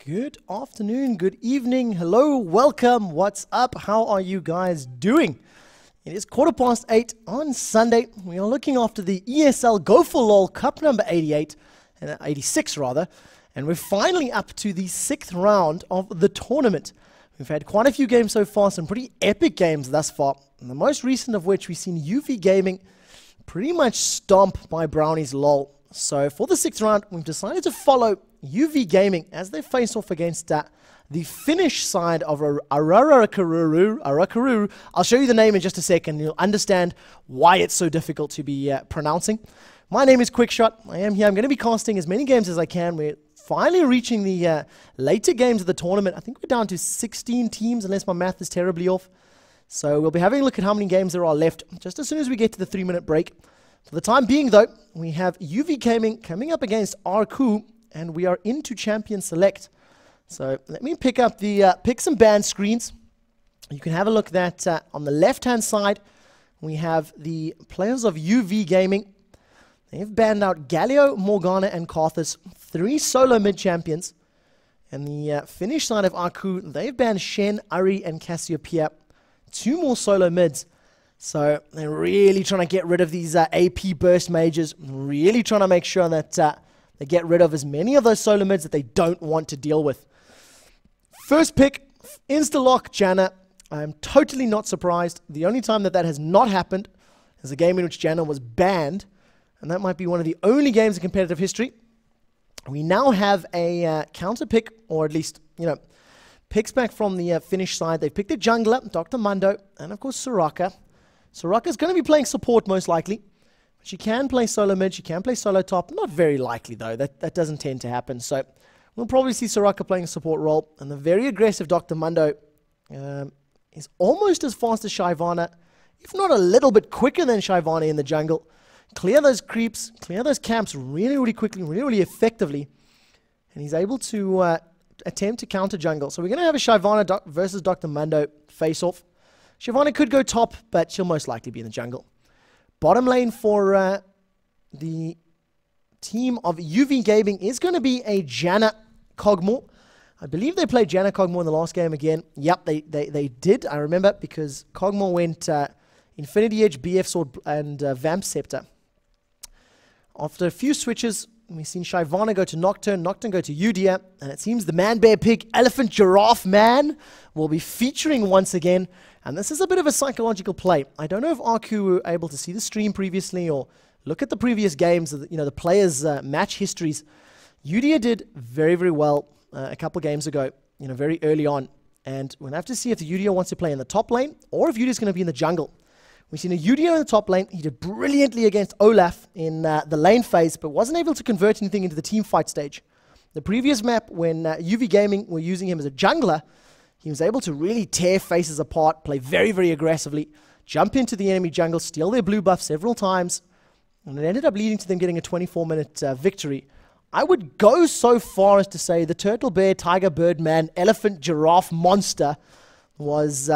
Good afternoon, good evening, hello, welcome, what's up, how are you guys doing? It is 8:15 on Sunday. We are looking after the ESL Go4LoL Cup number 88, 86 rather, and we're finally up to the 6th round of the tournament. We've had quite a few games so far, some pretty epic games thus far, and the most recent of which we've seen UV Gaming pretty much stomp by Brownies LOL. So for the 6th round, we've decided to follow UV Gaming as they face off against the Finnish side of Arkku. I'll show you the name in just a second, and you'll understand why it's so difficult to be pronouncing. My name is Quickshot. I am here. I'm going to be casting as many games as I can. We're finally reaching the later games of the tournament. I think we're down to 16 teams, unless my math is terribly off. So we'll be having a look at how many games there are left just as soon as we get to the 3-minute break. For the time being, though, we have UV Gaming coming up against Arkku, and we are into Champion Select. So let me pick up the picks and ban screens. You can have a look at that on the left-hand side. We have the players of UV Gaming. They've banned out Galio, Morgana, and Karthus, 3 solo mid-champions. And the Finnish side of Arkku, they've banned Shen, Ari, and Cassiopeia, 2 more solo mids. So they're really trying to get rid of these AP burst mages, really trying to make sure that they get rid of as many of those solo mids that they don't want to deal with. First pick, insta-lock Janna. I'm totally not surprised. The only time that that has not happened is a game in which Janna was banned, and that might be one of the only games in competitive history. We now have a counter pick, or at least, picks back from the Finnish side. They've picked a jungler, Dr. Mundo, and of course Soraka. Soraka's going to be playing support most likely. She can play solo mid, she can play solo top. Not very likely though, that doesn't tend to happen. So we'll probably see Soraka playing a support role. And the very aggressive Dr. Mundo is almost as fast as Shyvana, if not a little bit quicker than Shyvana in the jungle. Clear those creeps, clear those camps really, really quickly, really, really effectively. And he's able to attempt to counter jungle. So we're going to have a Shyvana versus Dr. Mundo face-off. Shyvana could go top, but she'll most likely be in the jungle. Bottom lane for the team of UV Gaming is going to be a Janna Kog'Maw. I believe they played Janna Kog'Maw in the last game again. Yep, they did. I remember because Kog'Maw went Infinity Edge, BF Sword, and Vamp Scepter. After a few switches, we've seen Shyvana go to Nocturne, Nocturne go to Udia, and it seems the Man, Bear, Pig, Elephant, Giraffe Man will be featuring once again. And this is a bit of a psychological play. I don't know if Arkku were able to see the stream previously or look at the previous games, the players' match histories. Udia did very, very well a couple of games ago, very early on. And we'll have to see if the Udia wants to play in the top lane or if Udia's going to be in the jungle. We've seen a Udia in the top lane. He did brilliantly against Olaf in the lane phase, but wasn't able to convert anything into the team fight stage. The previous map, when UV Gaming were using him as a jungler, he was able to really tear faces apart, play very, very aggressively, jump into the enemy jungle, steal their blue buff several times, and it ended up leading to them getting a 24-minute victory. I would go so far as to say the turtle, bear, tiger, bird, man, elephant, giraffe monster was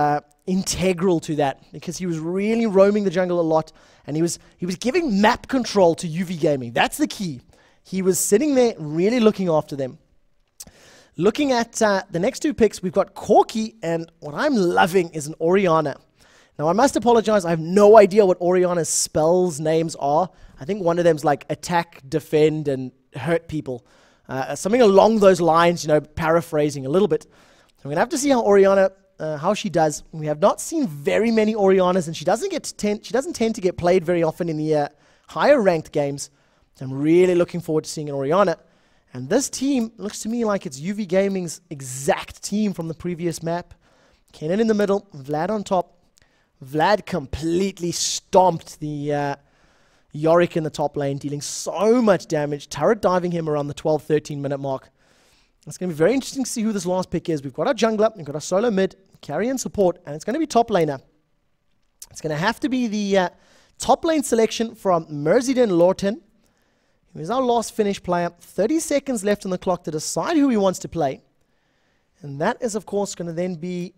integral to that, because he was really roaming the jungle a lot, and he was giving map control to UV Gaming. That's the key. He was sitting there really looking after them. Looking at the next 2 picks, we've got Corki, and what I'm loving is an Orianna. Now, I must apologize. I have no idea what Orianna's spells names are. I think one of them's like attack, defend, and hurt people. Something along those lines, paraphrasing a little bit. So we're going to have to see how Orianna, how she does. We have not seen very many Oriannas, and she doesn't tend to get played very often in the higher ranked games. So I'm really looking forward to seeing an Orianna. And this team looks to me like it's UV Gaming's exact team from the previous map. Kennen in the middle, Vlad on top. Vlad completely stomped the Yorick in the top lane, dealing so much damage, turret diving him around the 12-13 minute mark. It's going to be very interesting to see who this last pick is. We've got our jungler, we've got our solo mid, carry and support, and it's going to be top laner. It's going to have to be the top lane selection from Merziden Lorten. He was our last Finnish player. 30 seconds left on the clock to decide who he wants to play. And that is, of course, going to then be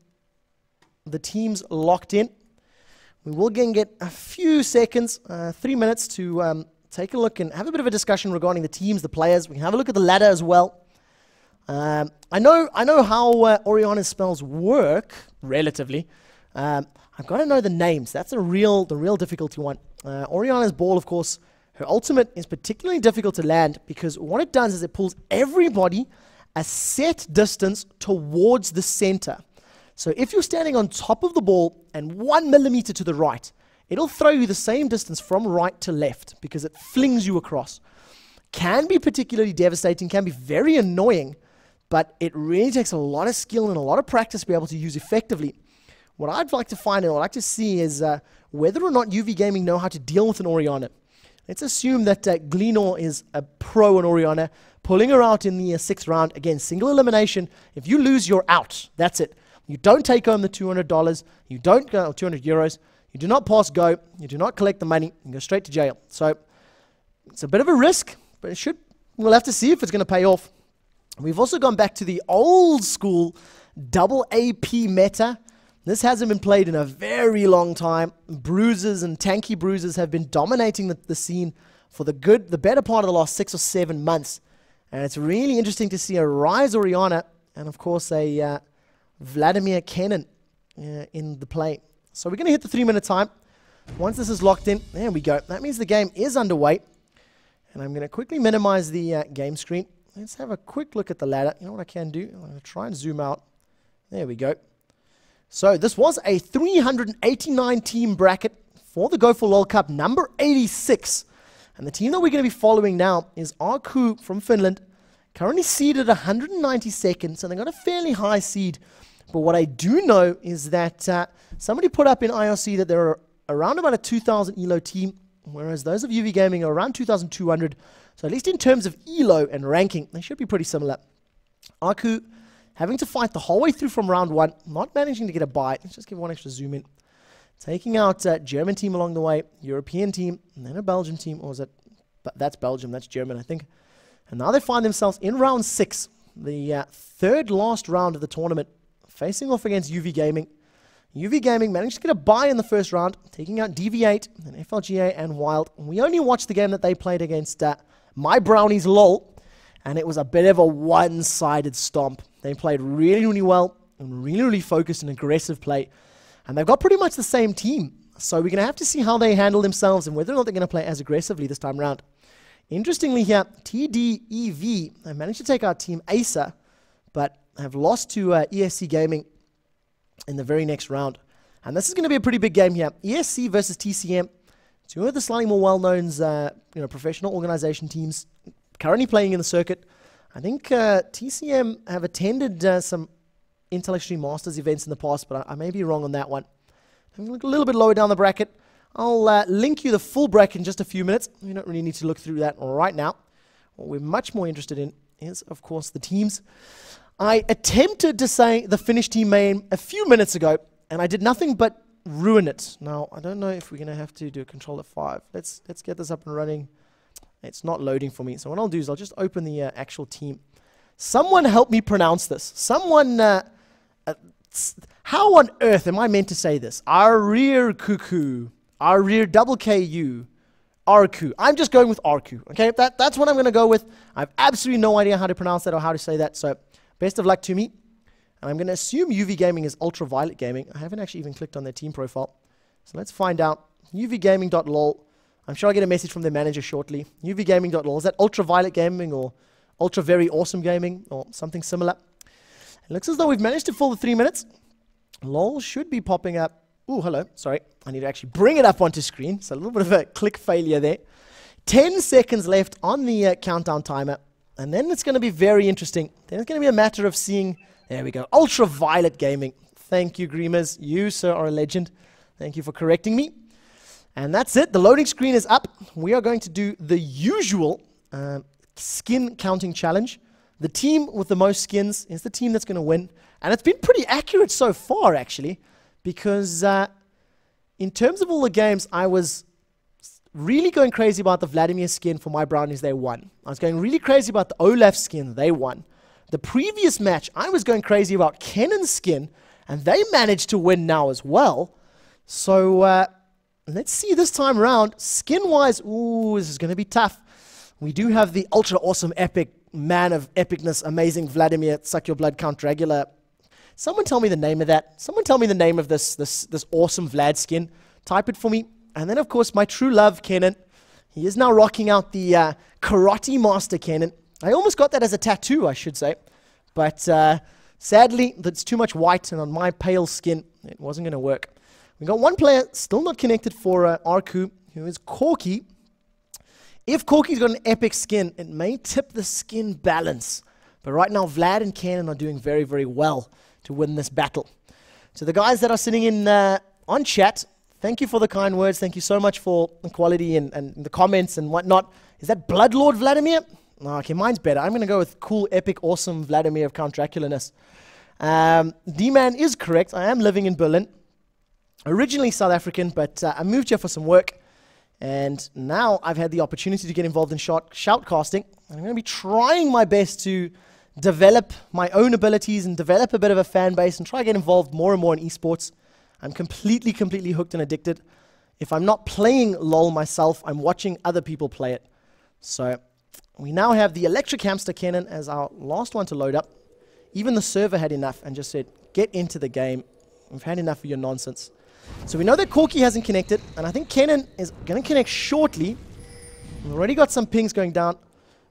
the teams locked in. We will again get a few seconds, 3 minutes, to take a look and have a bit of a discussion regarding the teams, the players. We can have a look at the ladder as well. I know how Orianna's spells work, relatively. I've got to know the names. That's the real difficulty one. Orianna's ball, of course, her ultimate is particularly difficult to land because what it does is it pulls everybody a set distance towards the center. So if you're standing on top of the ball and 1 millimeter to the right, it'll throw you the same distance from right to left because it flings you across. Can be particularly devastating, can be very annoying, but it really takes a lot of skill and a lot of practice to be able to use effectively. What I'd like to find and what I'd like to see is whether or not UV Gaming know how to deal with an Orianna. Let's assume that Glenor is a pro on Orianna, pulling her out in the 6th round. Again, single elimination. If you lose, you're out. That's it. You don't take home the $200. You don't go 200 euros. You do not pass go. You do not collect the money. You go straight to jail. So it's a bit of a risk, but we'll have to see if it's going to pay off. We've also gone back to the old school double AP meta. This hasn't been played in a very long time. Bruisers and tanky bruisers have been dominating the scene for the better part of the last 6 or 7 months. And it's really interesting to see a Rise Orianna and, of course, a Vladimir Kennen in the play. So we're going to hit the 3-minute time. Once this is locked in, there we go. That means the game is underway. And I'm going to quickly minimize the game screen. Let's have a quick look at the ladder. You know what I can do? I'm going to try and zoom out. There we go. So this was a 389 team bracket for the Go4LoL Cup number 86. And the team that we're going to be following now is Arkku from Finland, currently seeded 192nd, so they got a fairly high seed. But what I do know is that somebody put up in IRC that they're around about a 2,000 ELO team, whereas those of UV Gaming are around 2,200. So at least in terms of ELO and ranking, they should be pretty similar. Arkku having to fight the whole way through from round 1, not managing to get a bite. Let's just give one extra zoom in. Taking out German team along the way, European team, and then a Belgian team. Or is it? That's Belgium, that's German, I think. And now they find themselves in round 6, the third last round of the tournament, facing off against UV Gaming. UV Gaming managed to get a bye in the first round, taking out DV8, and FLGA, and Wild. We only watched the game that they played against My Brownies LOL, and it was a bit of a one-sided stomp. They played really, really well, and really focused and aggressive play. And they've got pretty much the same team. So we're going to have to see how they handle themselves and whether or not they're going to play as aggressively this time around. Interestingly here, TDEV have managed to take out Team Acer, but have lost to ESC Gaming in the very next round. And this is going to be a pretty big game here. ESC versus TCM, two of the slightly more well-known professional organization teams currently playing in the circuit. I think TCM have attended some Intel Extreme Masters events in the past, but I may be wrong on that one. I'm going to look a little bit lower down the bracket. I'll link you the full bracket in just a few minutes. You don't really need to look through that right now. What we're much more interested in is, of course, the teams. I attempted to say the Finnish team name a few minutes ago, and I did nothing but ruin it. Now, I don't know if we're going to have to do a Control F5. Let's get this up and running. It's not loading for me. So what I'll do is I'll just open the actual team. Someone help me pronounce this. Someone, how on earth am I meant to say this? Arkku. Arkku. Arkku. I'm just going with Arkku. Okay, that's what I'm going to go with. I have absolutely no idea how to pronounce that or how to say that. So best of luck to me. And I'm going to assume UV Gaming is UltraViolet Gaming. I haven't actually even clicked on their team profile. So let's find out. UVGaming.lol. I'm sure I'll get a message from their manager shortly. UVGaming.lol. Is that UltraViolet Gaming or Ultra Very Awesome Gaming or something similar? It looks as though we've managed to fill the 3 minutes. LOL should be popping up. Oh, hello. Sorry. I need to actually bring it up onto screen. So a little bit of a click failure there. 10 seconds left on the countdown timer. And then it's going to be very interesting. Then it's going to be a matter of seeing... There we go. UltraViolet Gaming. Thank you, Greemers. You, sir, are a legend. Thank you for correcting me. And that's it. The loading screen is up. We are going to do the usual skin counting challenge. The team with the most skins is the team that's going to win. And it's been pretty accurate so far, actually, because in terms of all the games, I was really going crazy about the Vladimir skin for My Brownies. They won. I was going really crazy about the Olaf skin. They won. The previous match, I was going crazy about Kennen's skin, and they managed to win now as well. So let's see this time around. Skin-wise, ooh, this is going to be tough. we do have the ultra awesome epic man of epicness, amazing Vladimir, Suck Your Blood, Count Dracula. Someone tell me the name of that. Someone tell me the name of this awesome Vlad skin. Type it for me. And then, of course, my true love, Kenan. He is now rocking out the Karate Master Kenan. I almost got that as a tattoo, I should say. But sadly, that's too much white, and on my pale skin, it wasn't going to work. We got one player still not connected for Arkku, who is Corky. If Corky's got an epic skin, it may tip the skin balance. But right now, Vlad and Kenan are doing very, very well to win this battle. So the guys that are sitting in on chat, thank you for the kind words. Thank you so much for the quality and the comments and whatnot. Is that Bloodlord Vladimir? Oh, okay, mine's better. I'm going to go with cool, epic, awesome Vladimir of Count Dracula-ness. D-Man is correct. I am living in Berlin. Originally South African, but I moved here for some work. And now I've had the opportunity to get involved in shoutcasting. I'm going to be trying my best to develop my own abilities and develop a bit of a fan base and try to get involved more and more in esports. I'm completely hooked and addicted. If I'm not playing LoL myself, I'm watching other people play it. So we now have the Electric Hamster Kenan as our last one to load up. Even the server had enough and just said, get into the game. We've had enough of your nonsense. So we know that Corky hasn't connected, and I think Kenan is going to connect shortly. We've already got some pings going down.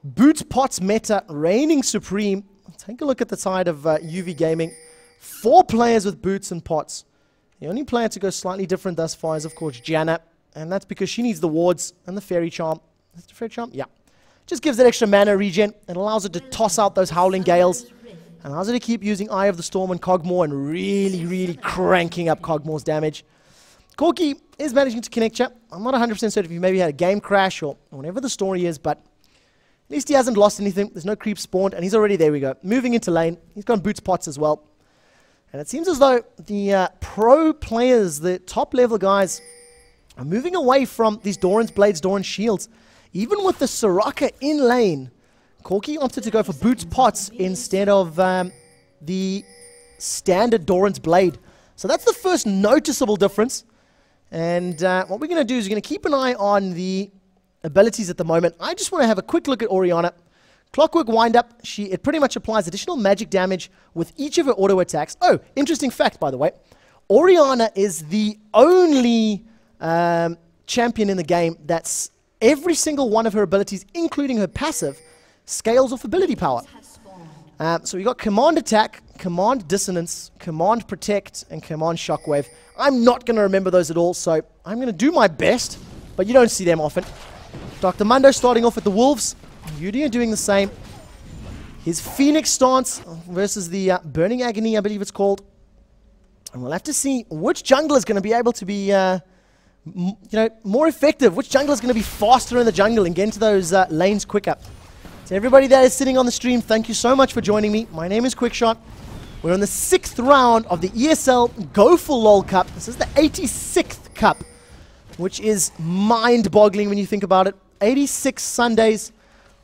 Boots Pots meta reigning supreme. Take a look at the side of UV Gaming. 4 players with Boots and Pots. The only player to go slightly different thus far is, of course, Janna, and that's because she needs the wards and the Fairy Charm. Is it the Fairy Charm? Yeah. Just gives it extra mana regen. It allows it to toss out those Howling Gales. Allows it to keep using Eye of the Storm and Cogmore and really cranking up Cogmore's damage. Corky is managing to connect you. I'm not 100% certain if he maybe had a game crash or whatever the story is, but at least he hasn't lost anything. There's no creep spawned, and he's already, there we go, moving into lane. He's got Boots Pots as well. And it seems as though the pro players, the top level guys, are moving away from these Doran's Blades, Doran's Shields. Even with the Soraka in lane, Corky opted to go for Boots Pots instead of the standard Doran's Blade. So that's the first noticeable difference. And what we're going to do is we're going to keep an eye on the abilities at the moment. I just want to have a quick look at Orianna. Clockwork Wind-Up, it pretty much applies additional magic damage with each of her auto attacks. Oh, interesting fact, by the way. Orianna is the only champion in the game that's every single one of her abilities, including her passive, scales off ability power. So we got Command Attack, Command Dissonance, Command Protect, and Command Shockwave. I'm not going to remember those at all, so I'm going to do my best, but you don't see them often. Dr. Mundo starting off with the Wolves. Yudi are doing the same. His Phoenix stance versus the Burning Agony, I believe it's called. And we'll have to see which jungler is going to be able to be more effective. Which jungler is going to be faster in the jungle and get into those lanes quicker. To everybody that is sitting on the stream, thank you so much for joining me. My name is Quickshot. We're on the 6th round of the ESL Go4LoL Cup. This is the 86th Cup, which is mind-boggling when you think about it. 86 Sundays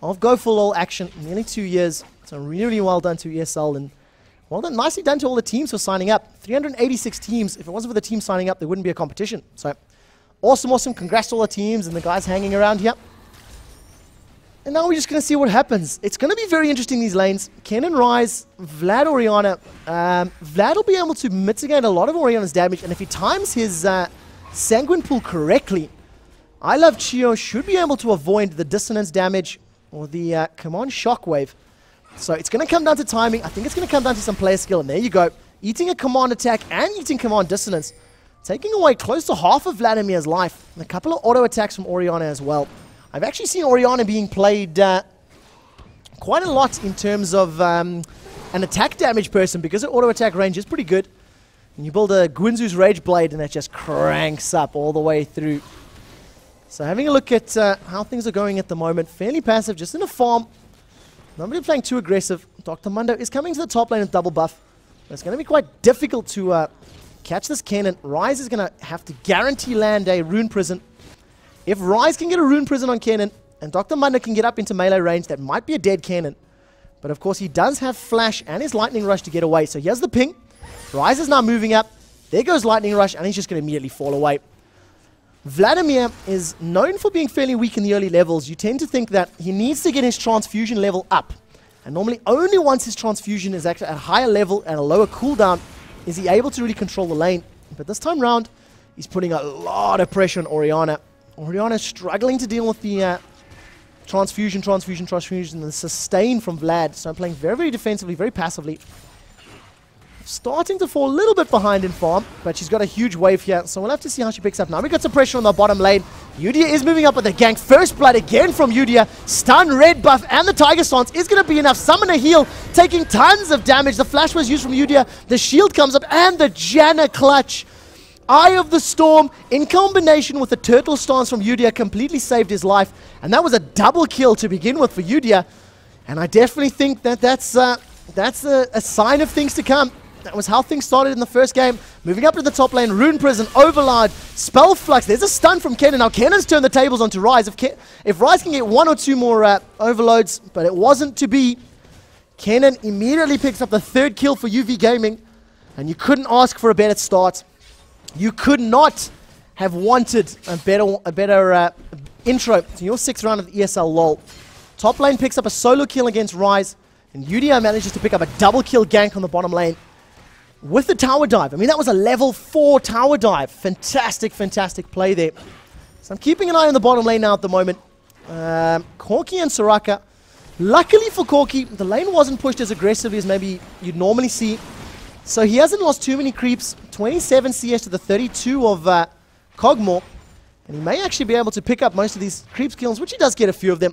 of Go4LoL action, nearly 2 years. So really well done to ESL, and well done, nicely done to all the teams for signing up. 386 teams. If it wasn't for the team signing up, there wouldn't be a competition. So awesome. Congrats to all the teams and the guys hanging around here. And now we're just going to see what happens. It's going to be very interesting, these lanes. Kenan Rise, Vlad Orianna. Vlad will be able to mitigate a lot of Orianna's damage, and if he times his Sanguine Pool correctly, I Love Chio should be able to avoid the Dissonance damage or the Command Shockwave. So it's going to come down to timing. I think it's going to come down to some player skill, and there you go. Eating a Command Attack and eating Command Dissonance. Taking away close to half of Vladimir's life. And a couple of auto attacks from Orianna as well. I've actually seen Orianna being played quite a lot in terms of an attack damage person, because her auto attack range is pretty good. And you build a Gwynzu's Rage Blade and that just cranks up all the way through. So having a look at how things are going at the moment. Fairly passive, just in a farm. Nobody playing too aggressive. Dr. Mundo is coming to the top lane with double buff. It's going to be quite difficult to catch this Kenan. Rise is going to have to guarantee land a Rune Prison. If Rise can get a Rune Prison on Kenan, and Dr. Mundo can get up into melee range, that might be a dead Kenan. But of course, he does have Flash and his Lightning Rush to get away. So here's the ping. Rise is now moving up. There goes Lightning Rush, and he's just going to immediately fall away. Vladimir is known for being fairly weak in the early levels. You tend to think that he needs to get his transfusion level up. And normally only once his transfusion is actually at a higher level and a lower cooldown is he able to really control the lane. But this time round, he's putting a lot of pressure on Orianna. Orianna struggling to deal with the transfusion, and the sustain from Vlad. So I'm playing very, very defensively, very passively. Starting to fall a little bit behind in farm, but she's got a huge wave here, so we'll have to see how she picks up. Now we got some pressure on the bottom lane. Yudia is moving up with the gank. First blood again from Yudia. Stun, red buff, and the Tiger Stance is going to be enough. Summon a heal, taking tons of damage. The flash was used from Yudia. The shield comes up, and the Janna clutch. Eye of the Storm, in combination with the Turtle Stance from Yudia, completely saved his life. And that was a double kill to begin with for Yudia. And I definitely think that that's a sign of things to come. That was how things started in the first game. Moving up to the top lane, Rune Prison, Overlord, Spell Flux. There's a stun from Kennen. Now Kennen's turned the tables onto Ryze. If Ryze can get one or two more overloads, but it wasn't to be, Kennen immediately picks up the third kill for UV Gaming. And you couldn't ask for a better start. You could not have wanted a better intro to your 6th round of the ESL LoL. Top lane picks up a solo kill against Ryze, and Yudia manages to pick up a double kill gank on the bottom lane with the tower dive. I mean, that was a level 4 tower dive. Fantastic, fantastic play there. So I'm keeping an eye on the bottom lane now at the moment. Corki and Soraka. Luckily for Corki, the lane wasn't pushed as aggressively as maybe you'd normally see. So he hasn't lost too many creeps. 27 CS to the 32 of Kog'Maw. And he may actually be able to pick up most of these creeps kills, which he does get a few of them.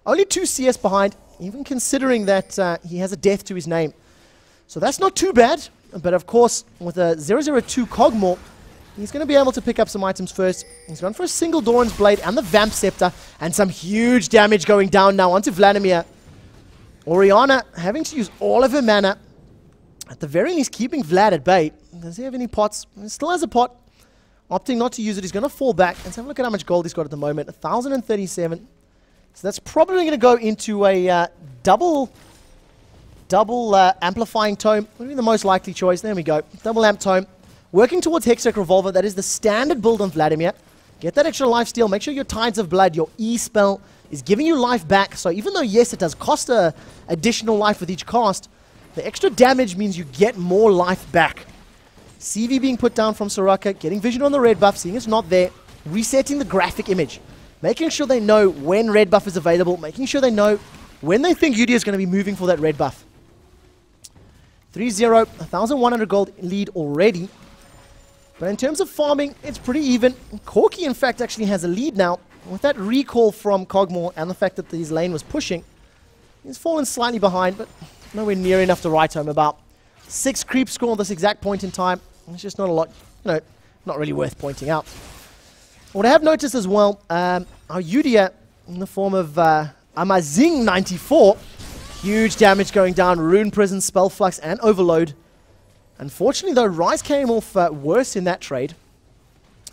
Only 2 CS behind, even considering that he has a death to his name. So that's not too bad. But of course, with a 002 Kog'Maw, he's going to be able to pick up some items first. He's gone for a single Doran's Blade and the Vamp Scepter. And some huge damage going down now onto Vladimir. Orianna having to use all of her mana. At the very least, keeping Vlad at bay. Does he have any pots? He still has a pot. Opting not to use it. He's going to fall back. Let's have a look at how much gold he's got at the moment. 1,037. So that's probably going to go into a double amplifying tome. Would be the most likely choice. There we go. Double amp tome. Working towards Hextech Revolver. That is the standard build on Vladimir. Get that extra life steal. Make sure your Tides of Blood, your E spell, is giving you life back. So even though, yes, it does cost additional life with each cast, the extra damage means you get more life back. CV being put down from Soraka, getting vision on the red buff, seeing it's not there, resetting the graphic image, making sure they know when red buff is available, making sure they know when they think Yudia is going to be moving for that red buff. 3-0, 1,100 gold lead already. But in terms of farming, it's pretty even. Corki, in fact, actually has a lead now. With that recall from Kog'Maw and the fact that his lane was pushing, he's fallen slightly behind, but nowhere near enough to write home about. 6 creep score at this exact point in time. It's just not a lot, not really worth pointing out. What I have noticed as well, our Yudia, in the form of Amazing 94, huge damage going down, Rune Prison, Spell Flux, and Overload. Unfortunately, though, Ryze came off worse in that trade.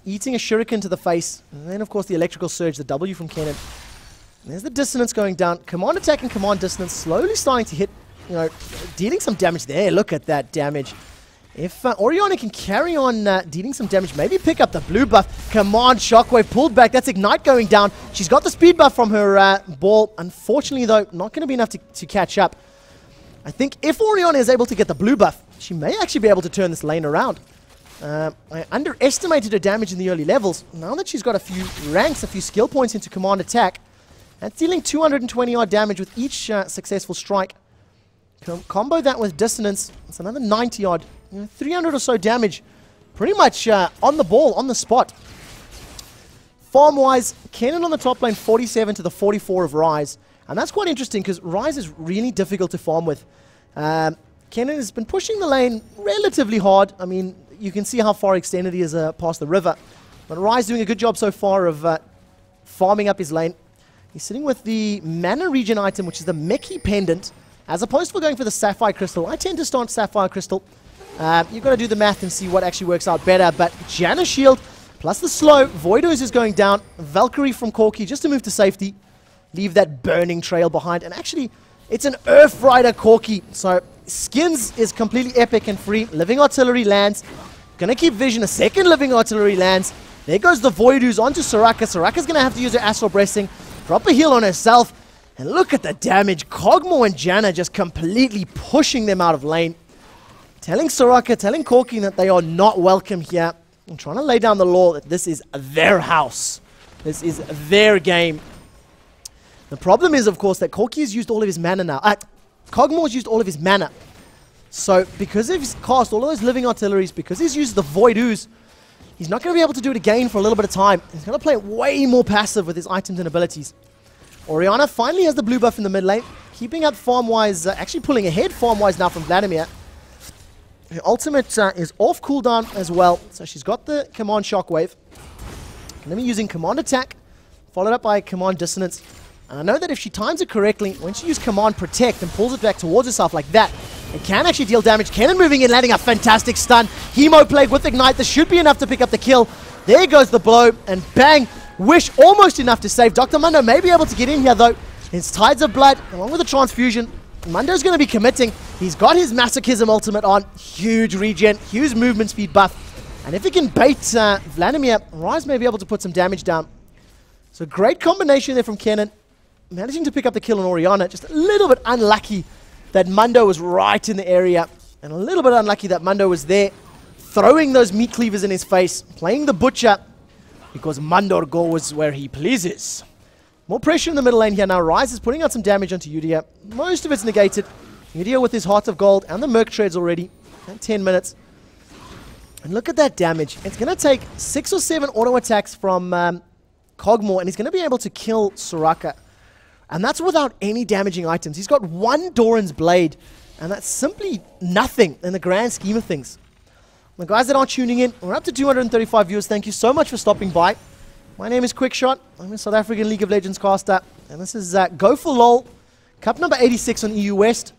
Eating a shuriken to the face, and then, of course, the electrical surge, the W from Kennen. There's the dissonance going down. Command attack and command dissonance slowly starting to hit, dealing some damage there. Look at that damage. If Orianna can carry on dealing some damage, maybe pick up the blue buff. Command shockwave pulled back. That's Ignite going down. She's got the speed buff from her ball. Unfortunately, though, not going to be enough to catch up. I think if Orianna is able to get the blue buff, she may actually be able to turn this lane around. I underestimated her damage in the early levels. Now that she's got a few ranks, a few skill points into command attack, that's dealing 220 odd damage with each successful strike. Combo that with dissonance, it's another 90 odd, 300 or so damage. Pretty much on the ball, on the spot. Farm-wise, Kennen on the top lane, 47 to the 44 of Ryze. And that's quite interesting because Ryze is really difficult to farm with. Kennen has been pushing the lane relatively hard. I mean, you can see how far extended he is past the river. But Ryze doing a good job so far of farming up his lane. He's sitting with the mana regen item, which is the Meki Pendant. As opposed to going for the Sapphire Crystal. I tend to start Sapphire Crystal. You've got to do the math and see what actually works out better. But Janna Shield, plus the slow. Voidos is going down. Valkyrie from Corki just to move to safety. Leave that burning trail behind. And actually, it's an Earth Rider Corki. So, Skins is completely epic and free. Living Artillery lands. Gonna keep Vision. A second Living Artillery lands. There goes the Void Ooze onto Soraka. Soraka's going to have to use her Astral Blessing, drop a heal on herself, and look at the damage. Kog'Maw and Janna just completely pushing them out of lane. Telling Soraka, telling Corki that they are not welcome here. And trying to lay down the law that this is their house. This is their game. The problem is, of course, that Corki has used all of his mana now. Kog'Maw has used all of his mana. So, because he's cast all of those living artilleries, because he's used the Void Ooze, he's not going to be able to do it again for a little bit of time. He's going to play it way more passive with his items and abilities. Orianna finally has the blue buff in the mid lane, keeping up farm-wise, actually pulling ahead farm-wise now from Vladimir. Her ultimate is off cooldown as well, so she's got the Command Shockwave. Going to be using Command Attack, followed up by Command Dissonance. And I know that if she times it correctly, when she uses Command Protect and pulls it back towards herself like that, it can actually deal damage. Kennen moving in, landing a fantastic stun. Hemo Plague with Ignite. This should be enough to pick up the kill. There goes the blow, and bang! Wish almost enough to save. Dr. Mundo may be able to get in here, though. His Tides of Blood, along with the Transfusion. Mundo's going to be committing. He's got his Masochism ultimate on. Huge regen, huge movement speed buff. And if he can bait Vladimir, Ryze may be able to put some damage down. So great combination there from Kennen. Managing to pick up the kill on Orianna. Just a little bit unlucky that Mundo was right in the area. And a little bit unlucky that Mundo was there, throwing those meat cleavers in his face, playing the butcher, because Mundo goes where he pleases. More pressure in the middle lane here now. Ryze is putting out some damage onto Udyr. Most of it's negated. Udyr with his Heart of Gold and the Merc Treads already. And 10 minutes. And look at that damage. It's going to take 6 or 7 auto attacks from Kog'Maw, and he's going to be able to kill Soraka. And that's without any damaging items. He's got 1 Doran's Blade, and that's simply nothing in the grand scheme of things. The guys that aren't tuning in, we're up to 235 viewers. Thank you so much for stopping by. My name is Quickshot. I'm a South African League of Legends caster, and this is Go4LoL, Cup number 86 on EU West.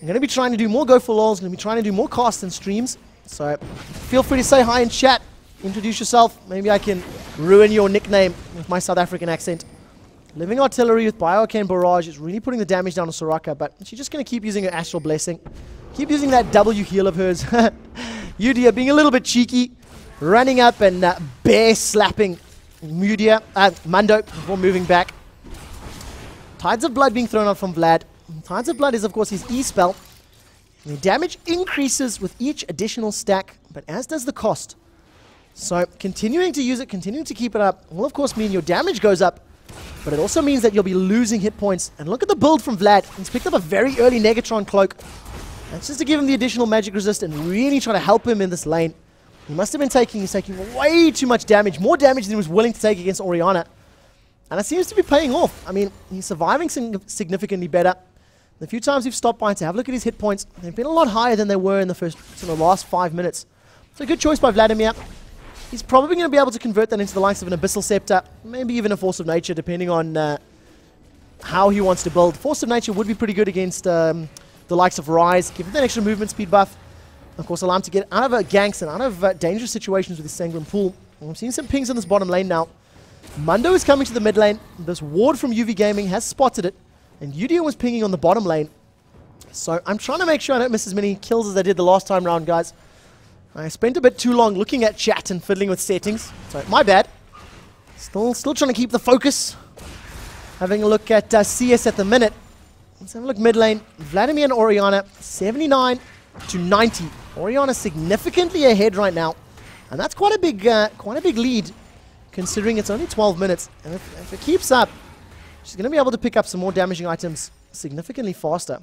I'm going to be trying to do more Go4LoLs, going to be trying to do more casts and streams. So feel free to say hi in chat, introduce yourself. Maybe I can ruin your nickname with my South African accent. Living Artillery with Bioarcane Barrage is really putting the damage down on Soraka, but she's just going to keep using her Astral Blessing. Keep using that W heal of hers. Udyr being a little bit cheeky, running up and bear slapping Mundo before moving back. Tides of Blood being thrown out from Vlad. Tides of Blood is, of course, his E-spell. The damage increases with each additional stack, but as does the cost. So continuing to use it, continuing to keep it up, will of course mean your damage goes up, but it also means that you'll be losing hit points. And look at the build from Vlad. He's picked up a very early Negatron Cloak. That's just to give him the additional magic resist and really try to help him in this lane. He must have been taking way too much damage, more damage than he was willing to take against Orianna. And it seems to be paying off. I mean, he's surviving significantly better. The few times we've stopped by to have a look at his hit points, they've been a lot higher than they were in the last 5 minutes. So a good choice by Vladimir. He's probably going to be able to convert that into the likes of an Abyssal Scepter, maybe even a Force of Nature, depending on how he wants to build. Force of Nature would be pretty good against the likes of Ryze, give him that extra movement speed buff. Of course, allow him to get out of ganks and out of dangerous situations with his Sanguine Pool. I'm seeing some pings in this bottom lane now. Mundo is coming to the mid lane. This ward from UV Gaming has spotted it. And Udyr was pinging on the bottom lane. So I'm trying to make sure I don't miss as many kills as I did the last time round, guys. I spent a bit too long looking at chat and fiddling with settings. So my bad. Still trying to keep the focus. Having a look at CS at the minute. Let's have a look mid lane. Vladimir and Orianna, 79 to 90. Orianna significantly ahead right now. And that's quite a big lead, considering it's only 12 minutes. And if it keeps up, she's going to be able to pick up some more damaging items significantly faster.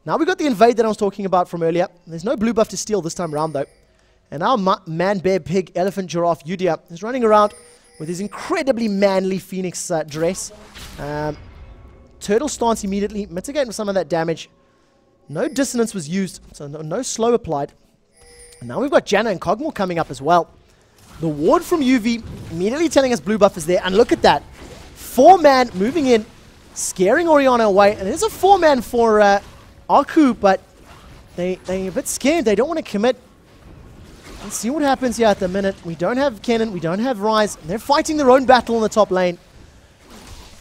Now we've got the invade that I was talking about from earlier. There's no blue buff to steal this time around, though. And our man, bear, pig, elephant, giraffe, Udyr is running around with his incredibly manly Phoenix dress. Turtle stance immediately, mitigating some of that damage. No dissonance was used, so no slow applied. And now we've got Janna and Kog'Maw coming up as well. The ward from UV immediately telling us blue buff is there. And look at that. 4-man moving in, scaring Orianna away. And it is a 4-man for Arkku, but they're a bit scared. They don't want to commit. Let's see what happens here at the minute. We don't have Kennen. We don't have Ryze. They're fighting their own battle in the top lane.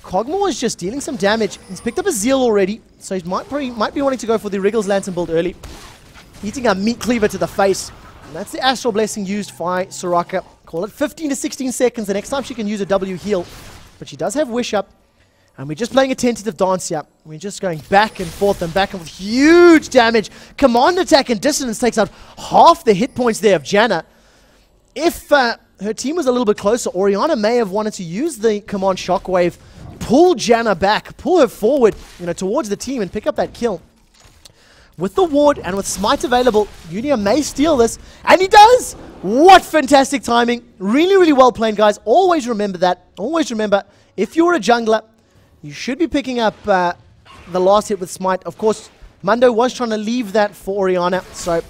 Kog'Maw is just dealing some damage. He's picked up a Zeal already, so he might be wanting to go for the Wriggles Lantern build early. Eating a meat cleaver to the face. And that's the Astral Blessing used by Soraka Call it 15 to 16 seconds. The next time she can use a W heal. But she does have Wish up. And we're just playing a tentative dance here. We're just going back and forth and back and forth. Huge damage. Command attack and dissonance takes out half the hit points there of Janna. If her team was a little bit closer, Orianna may have wanted to use the command shockwave, pull Janna back, pull her forward, towards the team and pick up that kill. With the ward and with Smite available, Yudia may steal this, and he does! What fantastic timing. Really, really well played, guys. Always remember that. Always remember, if you're a jungler, you should be picking up the last hit with Smite. Of course, Mundo was trying to leave that for Orianna, so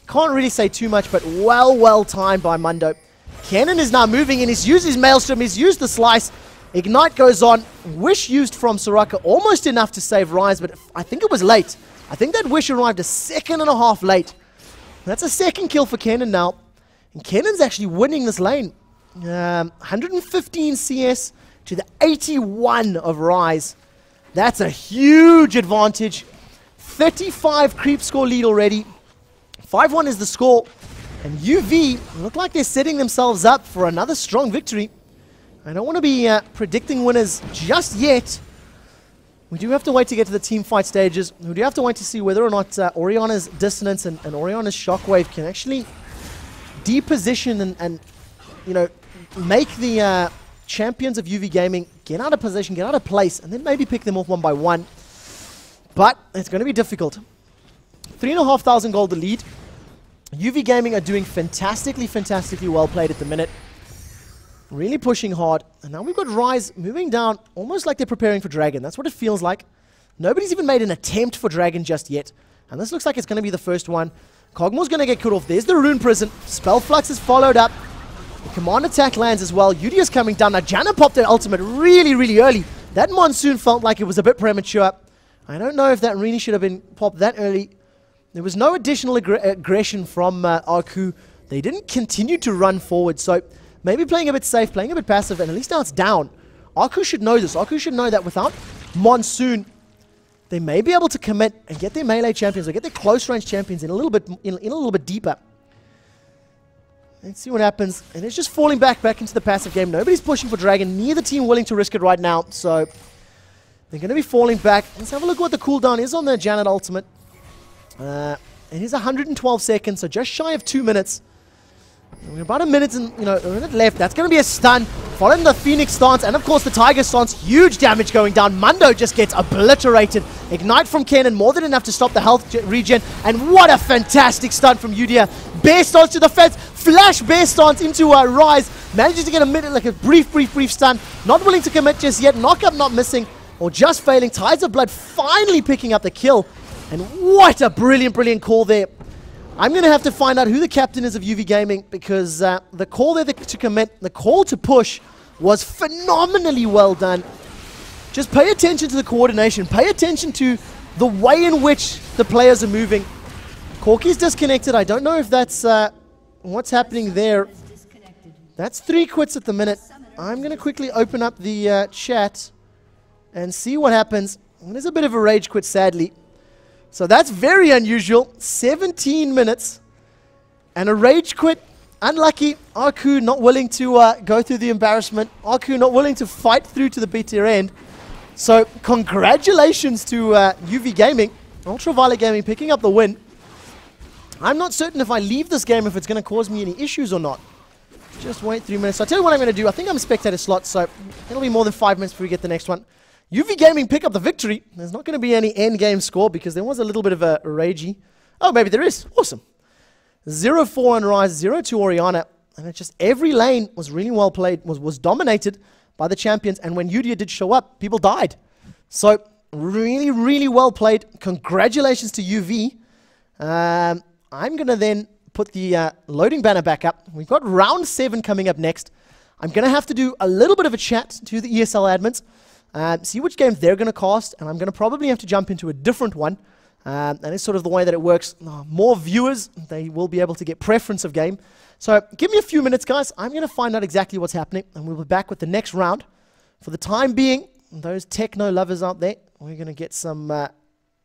can't really say too much, but well timed by Mundo. Kennen is now moving in. He's used his Maelstrom. He's used the Slice. Ignite goes on. Wish used from Soraka. Almost enough to save Rise, but I think it was late. I think that Wish arrived a second and a half late. That's a second kill for Kennen now. And Kennen's actually winning this lane. 115 CS to the 81 of Rise. That's a huge advantage. 35 creep score lead already. 5-1 is the score. And UV look like they're setting themselves up for another strong victory. I don't want to be predicting winners just yet. We do have to wait to get to the team fight stages. We do have to wait to see whether or not Orianna's Dissonance and Orianna's Shockwave can actually deposition and make the champions of UV Gaming get out of position, get out of place, and then maybe pick them off one by one. But it's going to be difficult. 3,500 gold the lead. UV Gaming are doing fantastically well played at the minute. Really pushing hard. And now we've got Rise moving down almost like they're preparing for Dragon. That's what it feels like. Nobody's even made an attempt for Dragon just yet. And this looks like it's going to be the first one. Kog'Maw's going to get cut off. There's the Rune Prison. Spell Flux is followed up. The command attack lands as well. Yudia's coming down. Now Janna popped her ultimate really early. That Monsoon felt like it was a bit premature. I don't know if that really should have been popped that early. There was no additional aggression from Arkku. They didn't continue to run forward. So maybe playing a bit safe, playing a bit passive, and at least now it's down. Arkku should know this. Arkku should know that without Monsoon, they may be able to commit and get their melee champions or get their close range champions in a little bit deeper. Let's see what happens. And it's just falling back into the passive game. Nobody's pushing for Dragon. Neither team willing to risk it right now. So they're going to be falling back. Let's have a look at what the cooldown is on the Janet ultimate. It is 112 seconds, so just shy of 2 minutes. We're about a minute left. That's going to be a stun. Following the Phoenix stance, and of course the Tiger stance. Huge damage going down. Mundo just gets obliterated. Ignite from Kennen, more than enough to stop the health regen. And what a fantastic stun from Yudia. Bear stance to the fence. Flash bear stance into Rise. Manages to get a minute, like a brief stun. Not willing to commit just yet. Knockup not missing, or just failing. Tides of Blood finally picking up the kill. And what a brilliant call there. I'm going to have to find out who the captain is of UV Gaming, because the call there to commit, the call to push was phenomenally well done. Just pay attention to the coordination. Pay attention to the way in which the players are moving. Corky's disconnected. I don't know if that's what's happening there. That's 3 quits at the minute. I'm going to quickly open up the chat and see what happens. There's a bit of a rage quit, sadly. So that's very unusual. 17 minutes and a rage quit. Unlucky. Arkku not willing to go through the embarrassment. Arkku not willing to fight through to the bitter end. So congratulations to UV Gaming. UltraViolet Gaming picking up the win. I'm not certain if I leave this game if it's going to cause me any issues or not. Just wait 3 minutes. So I'll tell you what I'm going to do. I think I'm a spectator slot, so it'll be more than 5 minutes before we get the next one. UV Gaming pick up the victory. There's not going to be any end game score because there was a little bit of a ragey. Oh, maybe there is. Awesome. 0-4 on Rise, 0-2 Orianna. And it just every lane was really well played, was dominated by the champions. And when Yudia did show up, people died. So really well played. Congratulations to UV. I'm going to then put the loading banner back up. We've got round 7 coming up next. I'm going to have to do a little bit of a chat to the ESL admins. See which games they're going to cast, and I'm going to probably have to jump into a different one. And it's sort of the way that it works. More viewers, they will be able to get preference of game. So give me a few minutes, guys. I'm going to find out exactly what's happening, and we'll be back with the next round. For the time being, those techno lovers out there, we're going to get some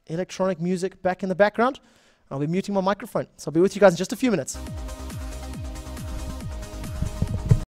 electronic music back in the background. I'll be muting my microphone. So I'll be with you guys in just a few minutes.